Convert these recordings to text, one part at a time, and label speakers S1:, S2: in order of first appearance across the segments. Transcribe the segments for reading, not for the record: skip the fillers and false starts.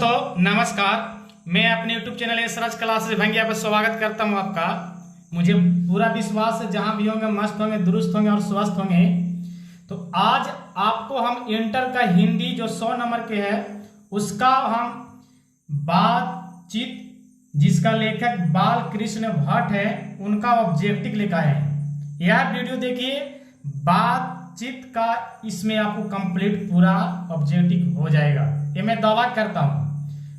S1: दोस्तों नमस्कार। मैं अपने YouTube चैनल एसराज क्लासेस भंगिया पर स्वागत करता हूं आपका। मुझे पूरा विश्वास है जहां भी होंगे मस्त होंगे, दुरुस्त होंगे और स्वस्थ होंगे। तो आज आपको हम इंटर का हिंदी जो 100 नंबर के है उसका हम बातचीत, जिसका लेखक बाल कृष्ण भट्ट है, उनका ऑब्जेक्टिव लिखा है। यह वीडियो देखिए, बातचीत का इसमें आपको कंप्लीट पूरा ऑब्जेक्टिव हो जाएगा, ये मैं दावा करता हूं।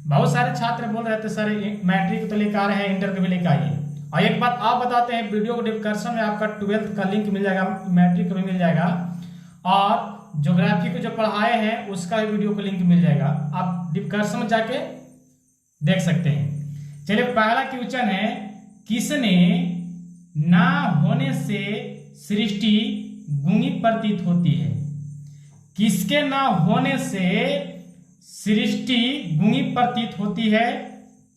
S1: बहुत सारे छात्र बोल रहे थे सर मैट्रिक तो लेकर आ रहे हैं, इंटर के भी लेकर आइए। और एक बात आप बताते हैं, वीडियो को डिस्क्रिप्शन में आपका 12th का लिंक मिल जाएगा, मैट्रिक का भी मिल जाएगा, और ज्योग्राफी को जो पढ़ाए हैं उसका भी वीडियो को लिंक मिल जाएगा, आप डिस्क्रिप्शन में जाके देख सकते हैं। चलिए, पहला क्वेश्चन है, किसने ना होने से सृष्टि गूंगी प्रतीत होती है? किसके ना होने से सृष्टि गूंगी प्रतीत होती है?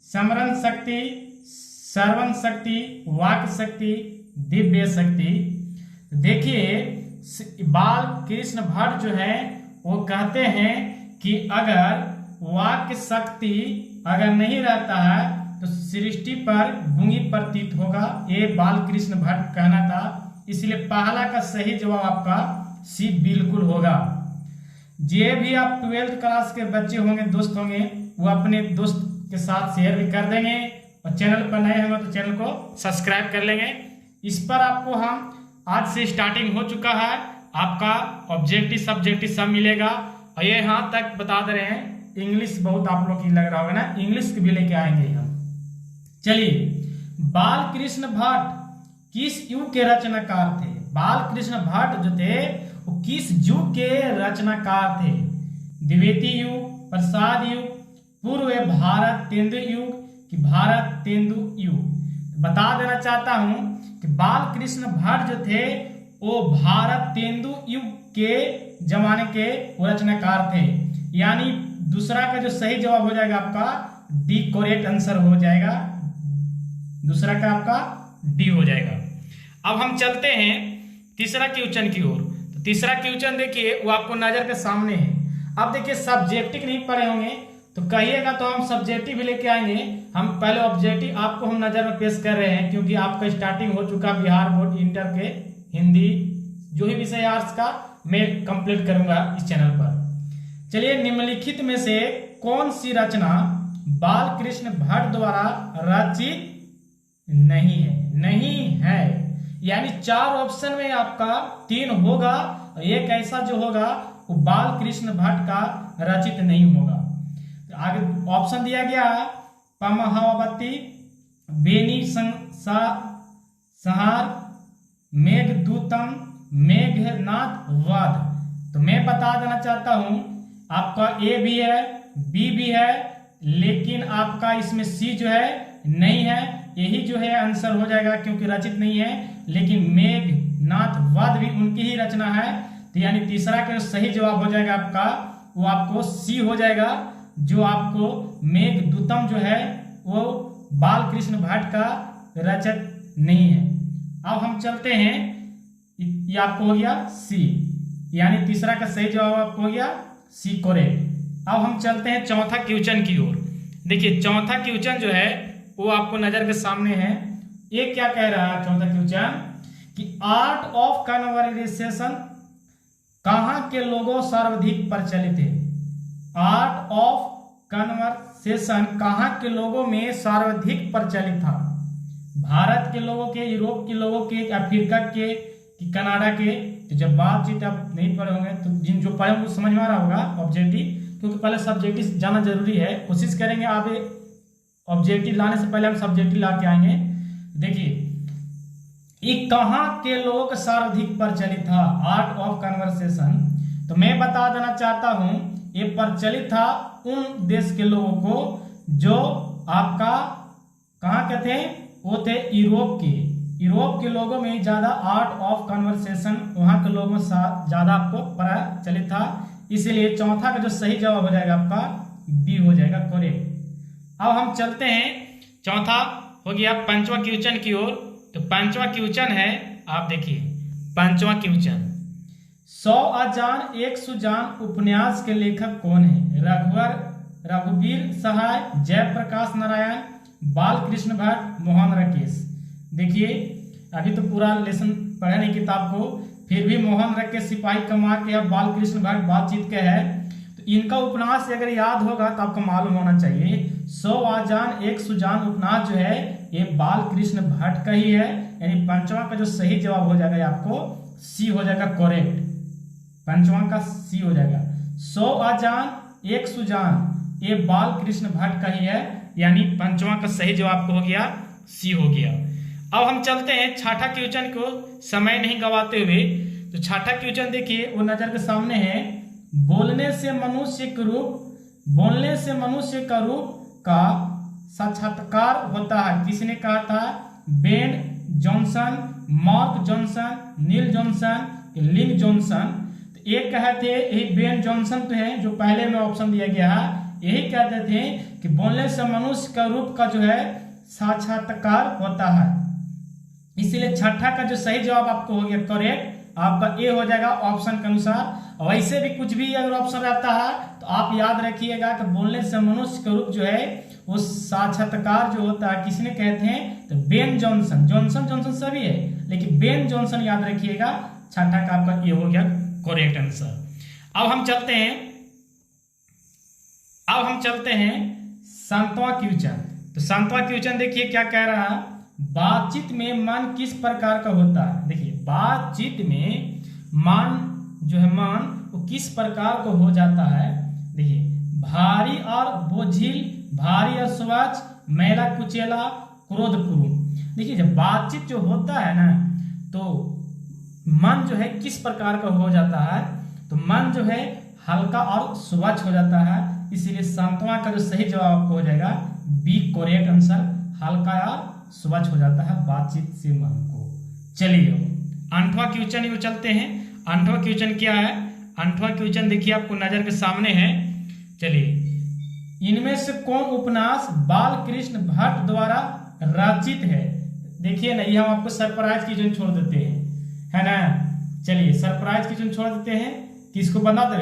S1: स्मरण शक्ति, श्रवण शक्ति, वाक शक्ति, दिव्य शक्ति। देखिए, बाल कृष्ण भट्ट जो है वो कहते हैं कि अगर वाक शक्ति अगर नहीं रहता है तो सृष्टि पर गूंगी प्रतीत होगा, ये बाल कृष्ण भट्ट कहना था। इसलिए पहला का सही जवाब आपका सी बिल्कुल होगा। जे भी आप 12th क्लास के बच्चे होंगे, दोस्त होंगे, वो अपने दोस्त के साथ शेयर भी कर देंगे, और चैनल पर नए होंगे तो चैनल को सब्सक्राइब कर लेंगे। इस पर आपको हम आज से स्टार्टिंग हो चुका है, आपका ऑब्जेक्टिव सब्जेक्टिव सब मिलेगा। और ये यहाँ तक बता दे रहे हैं, इंग्लिश बहुत आप लोग की लग रहा होगा ना, इंग्लिश भी लेके आएंगे हम। चलिए, बाल कृष्ण भट्ट किस युग के रचनाकार थे? बाल कृष्ण भट्ट जो थे वो किस युग के रचनाकार थे? द्वितीय युग, प्रसाद युग, पूर्व भारत तेंदु युग कि भारत तेंदु युग? बता देना चाहता हूं कि बाल कृष्ण भट्ट जो थे वो भारत तेंदु युग के जमाने के रचनाकार थे। यानी दूसरा का जो सही जवाब हो जाएगा आपका डी करेक्ट आंसर हो जाएगा, दूसरा का आपका डी हो जाएगा। अब हम चलते हैं तीसरा क्वेश्चन की ओर। तो तीसरा क्वेश्चन देखिए, वो आपको नजर के सामने है। अब देखिए, सब्जेक्टिव नहीं पढ़े होंगे तो कहिएगा तो हम सब्जेक्टिव भी लेके आएंगे। हम पहले ऑब्जेक्टिव आपको हम नजर में पेश कर रहे हैं, क्योंकि आपका स्टार्टिंग हो चुका बिहार बोर्ड इंटर के हिंदी जो ही विषय आर्ट्स का मैं कंप्लीट करूंगा इस चैनल पर। चलिए, निम्नलिखित में से कौन सी रचना बाल कृष्ण भट्ट द्वारा रचित नहीं है? नहीं है यानी 4 ऑप्शन में आपका 3 होगा, और एक ऐसा जो होगा वो बाल कृष्ण भट्ट का रचित नहीं होगा। तो आगे ऑप्शन दिया गया, पमहावती, बेनी सहार, मेघदूतम, मेघनाथ वध। तो मैं बता देना चाहता हूं, आपका ए भी है, बी भी है, लेकिन आपका इसमें सी जो है नहीं है। यही जो है आंसर हो जाएगा, क्योंकि रचित नहीं है। लेकिन मेघनाथ वध भी उनकी ही रचना है। तो यानी तीसरा का सही जवाब हो जाएगा आपका, वो आपको सी हो जाएगा, जो आपको मेघदूतम जो है वो बाल कृष्ण भट्ट का रचित नहीं है। अब हम चलते हैं, ये आपको हो गया सी, यानी तीसरा का सही जवाब आपको हो गया सी करेक्ट। अब हम चलते हैं चौथा क्वेश्चन की ओर। देखिए, चौथा क्वेश्चन जो है वो आपको नजर के सामने है। ये क्या कह रहा है चौथा क्वेश्चन कि आर्ट ऑफ कन्वर्सेशन कहां के लोगों सर्वाधिक प्रचलित है? आर्ट ऑफ कन्वर्सेशन कहां के लोगों में सर्वाधिक प्रचलित था? भारत के लोगों के, यूरोप के लोगों के, अफ्रीका के कि कनाडा के? तो जब बातचीत आप नहीं पढ़े होंगे तो जिन जो पढ़े होंगे समझ में आ रहा होगा ऑब्जेक्टिव, क्योंकि पहले सब्जेक्टिव जाना जरूरी है। कोशिश करेंगे आप ऑब्जेक्टिव लाने से पहले हम सब्जेक्टिव ला के आएंगे। देखिए, ये कहां के लोग सर्वाधिक प्रचलित था आर्ट ऑफ कन्वर्सेशन? तो मैं बता देना चाहता हूं, ये प्रचलित था उन देश के लोगों को जो आपका कहां के थे, वो थे यूरोप के। यूरोप के लोगों में ज्यादा आर्ट ऑफ कन्वर्सेशन वहां के लोगों से ज्यादा आपको प्रचलित था। इसीलिए चौथा का जो सही जवाब हो जाएगा आपका बी हो जाएगा करेक्ट। अब हम चलते हैं, चौथा हो गया पांचवा क्वेश्चन की ओर। तो पांचवा क्वेश्चन है, आप देखिए पांचवा क्वेश्चन, 100 अजान 100 जान उपन्यास के लेखक कौन है? रघुवीर सहाय, जयप्रकाश नारायण, बालकृष्ण भट्ट, मोहन राकेश। देखिए अभी तो पूरा लेसन पढ़े नहीं किताब को, फिर भी मोहन राकेश सिपाही कमा के या बालकृष्ण भट्ट बातचीत के है। तो इनका उपन्यास अगर याद होगा तो आपको मालूम होना चाहिए 100 आजान एक सुजान उपन्यास जो है ये बालकृष्ण भट्ट का ही है। यानी पंचवा का जो सही जवाब हो जाएगा आपको सी हो जाएगा करेक्ट, पंचवा का सी हो जाएगा। 100 आजान एक सुजान ये बालकृष्ण भट्ट का ही है, यानी पंचवा का सही जवाब हो गया सी हो गया। अब हम चलते हैं छठा क्वेश्चन को, समय नहीं गवाते हुए। तो छठा क्वेश्चन देखिए वो नजर के सामने है। बोलने से मनुष्य का रूप का साक्षात्कार होता है, किसने कहा था? बेन जॉनसन, मार्क जॉनसन, नील जॉनसन, लिंग जॉनसन। तो एक कहते यही बेन जॉनसन तो है जो पहले में ऑप्शन दिया गया है, यही कहते थे कि बोलने से मनुष्य का रूप का जो है साक्षात्कार होता है। इसीलिए छठा का जो सही जवाब आपको हो गया करेक्ट, आपका ए हो जाएगा ऑप्शन के अनुसार। वैसे भी कुछ भी अगर ऑप्शन रहता है तो आप याद रखिएगा कि बोलने से मनुष्य का रूप जो है वो साक्षात्कार जो होता है किसने कहते हैं? तो बेन जॉनसन। जॉनसन सभी है लेकिन बेन जॉनसन याद रखिएगा। छठा का आपका ए हो गया करेक्ट आंसर। अब हम चलते हैं सातवां क्वेश्चन। तो सातवां क्वेश्चन देखिए क्या कह रहा है। बातचीत में मन किस प्रकार का होता है? देखिए बातचीत में मन जो है मन वो किस प्रकार का हो जाता है? देखिए भारी और बोझिल, भारी और स्वच्छ, मैला कुचेला, क्रोधपूर्ण। देखिए जब बातचीत जो होता है ना तो मन जो है किस प्रकार का हो जाता है? तो मन जो है हल्का और स्वच्छ हो जाता है। इसीलिए सातवां का जो सही जवाब आपको हो जाएगा बी करेक्ट आंसर, हल्का और स्वच्छ हो जाता है बातचीत से मन को। चलिए आठवां क्वेश्चन ये चलते हैं। आठवां क्वेश्चन क्या है? आठवां क्वेश्चन देखिए आपको नजर के सामने है। चलिए इनमें से कौन उपन्यास बालकृष्ण भट्ट द्वारा रचित है? देखिए ना ये हम आपको सरप्राइज क्वेश्चन छोड़ देते हैं, है ना। चलिए सरप्राइज क्वेश्चन छोड़ देते हैं, किसको बता दे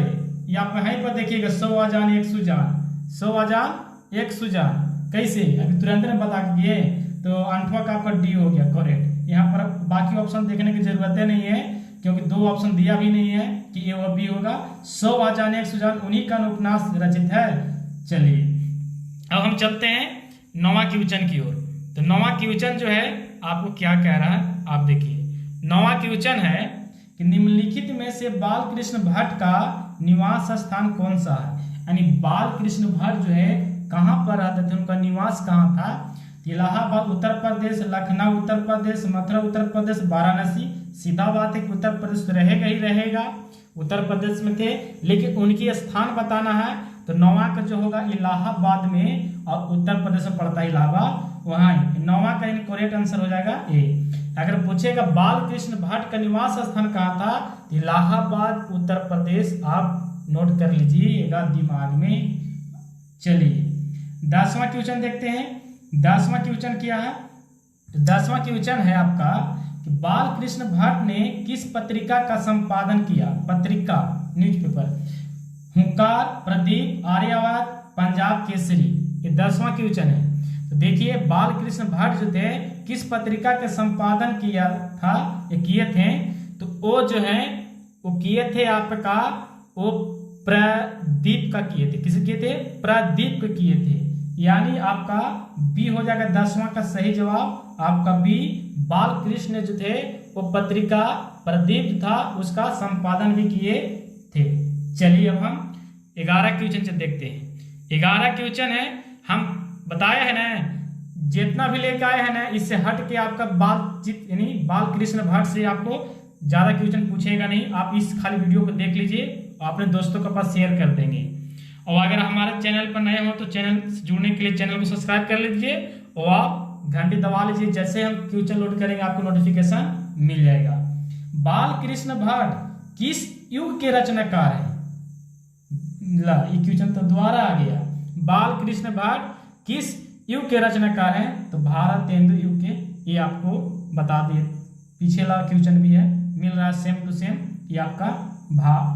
S1: ये आप यहीं पर देखिएगा 100 आजान एक सुजान, 100 आजान एक सुजान। कैसे अभी तुरंत में बता दिए। तो आठवां का आपका डी हो गया करेक्ट। यहाँ पर बाकी ऑप्शन देखने की जरूरत नहीं है क्योंकि दो ऑप्शन दिया भी नहीं है कि ए और बी होगा। 100 आजान एक सुजान उन्हीं का उपन्यास रचित है। चलिए अब हम चलते हैं नौवां क्वेश्चन की ओर। तो नौवां क्वेश्चन जो है आपको क्या कह रहा है आप देखिए। नौवां क्वेश्चन है कि निम्नलिखित में से बालकृष्ण भट्ट का निवास स्थान कौन सा है? यानी बालकृष्ण भट्ट जो है कहाँ पर रहते थे, उनका निवास कहाँ था? इलाहाबाद उत्तर प्रदेश, लखनऊ उत्तर प्रदेश, मथुरा उत्तर प्रदेश, वाराणसी। सीधा बात है कि उत्तर प्रदेश तो रहेगा ही रहेगा, उत्तर प्रदेश में थे, लेकिन उनकी स्थान बताना है। तो नौवां का जो होगा इलाहाबाद में और उत्तर प्रदेश में पड़ता है इलाहाबाद, वहां नौवां का करेक्ट आंसर हो जाएगा ए। अगर पूछेगा बालकृष्ण भट्ट का निवास स्थान कहाँ था, इलाहाबाद उत्तर प्रदेश, आप नोट कर लीजिएगा दिमाग में। चलिए 10वां क्वेश्चन देखते हैं। 10वां क्वेश्चन क्या है? तो 10वां क्वेश्चन है आपका कि बालकृष्ण भट्ट ने किस पत्रिका का संपादन किया? पत्रिका न्यूज़पेपर, हुंकार, प्रदीप, आर्यावाद, पंजाब केसरी। ये 10वां क्वेश्चन है। तो देखिए बालकृष्ण भट्ट जो थे किस पत्रिका के संपादन किया था, ये किए थे। तो वो जो है वो किए थे आपका वो प्रदीप का किए थे। किसे किए थे? प्रदीप को किए थे। यानी आपका बी हो जाएगा 10वां का सही जवाब, आपका बी। बालकृष्ण जो थे वो पत्रिका प्रदीप था उसका संपादन भी किए थे। चलिए अब हम 11 क्वेश्चन से देखते हैं। 11 क्वेश्चन है, हम बताया है ना जितना भी लेकर आए हैं ना इससे हट के आपका बातचीत यानी बालकृष्ण भट्ट से आपको ज्यादा क्वेश्चन पूछेगा नहीं। आप इस खाली वीडियो को देख लीजिए और अपने दोस्तों के पास शेयर कर देंगे। और अगर हमारे चैनल पर नए हो तो चैनल से जुड़ने के लिए चैनल को सब्सक्राइब कर लीजिए और आप घंटी दबा लीजिए, जैसे हम क्वेश्चन लोड करेंगे आपको नोटिफिकेशन मिल जाएगा। बालकृष्ण भट्ट किस युग के रचनाकार हैं? ये क्वेश्चन तो दोबारा आ गया। बालकृष्ण भट्ट किस युग के रचनाकार हैं? तो भारतेंदु युग के। ये आपको बता दिए, पीछे वाला क्वेश्चन भी है, मिल रहा है सेम टू सेम। ये आपका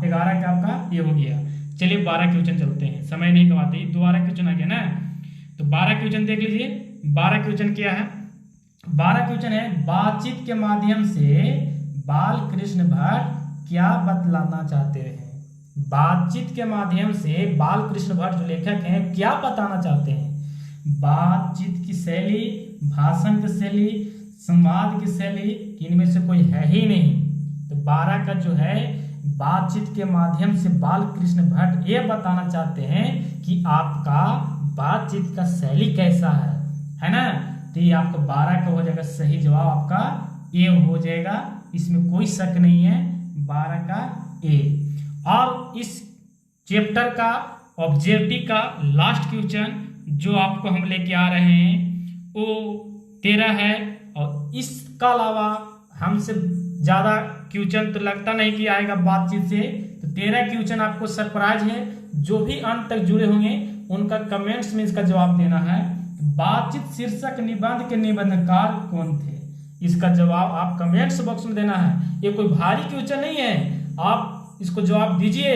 S1: 11 का आपका ये हो गया। चलिए 12 क्वेश्चन चलते हैं, समय नहीं गवाते। दोबारा क्वेश्चन आ गया ना, तो 12 क्वेश्चन देख लीजिए। 12 क्वेश्चन क्या है? 12 क्वेश्चन है, बातचीत के माध्यम से बाल कृष्ण भट्ट क्या बतलाना चाहते हैं? बातचीत के माध्यम से बाल कृष्ण भट्ट जो लेखक हैं क्या बताना चाहते हैं? बातचीत की शैली, भाषण की शैली, संवाद की शैली, इनमें से कोई है ही नहीं। तो 12 का जो है, बातचीत के माध्यम से बाल कृष्ण भट्ट ये बताना चाहते हैं कि आपका बातचीत का शैली कैसा है ना? तो ये आपका 12 का हो जाएगा सही जवाब, आपका ए हो जाएगा, इसमें कोई शक नहीं है, 12 का ए। और इस चैप्टर का ऑब्जेक्टिव का लास्ट क्वेश्चन जो आपको हम लेके आ रहे हैं वो 13 है, और इसका अलावा हमसे ज्यादा क्वेश्चन तो लगता नहीं कि आएगा बातचीत से। तो 13 क्वेश्चन आपको सरप्राइज है, जो भी अंत तक जुड़े होंगे उनका कमेंट्स में इसका जवाब देना है। बातचीत शीर्षक निबंध के निबंधकार कौन थे? इसका जवाब आप कमेंट्स बॉक्स में देना है। ये कोई भारी क्वेश्चन नहीं है, आप इसको जवाब दीजिए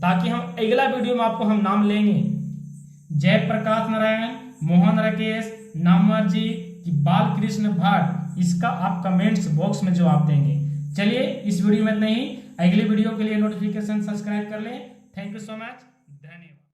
S1: ताकि हम अगला वीडियो में आपको हम नाम लेंगे। जयप्रकाश नारायण, मोहन राकेश, नामवर जी कि बाल कृष्ण भट्ट, इसका आप कमेंट्स बॉक्स में जवाब देंगे। चलिए इस वीडियो में नहीं, अगले वीडियो के लिए नोटिफिकेशन सब्सक्राइब कर लें। थैंक यू सो मच, धन्यवाद।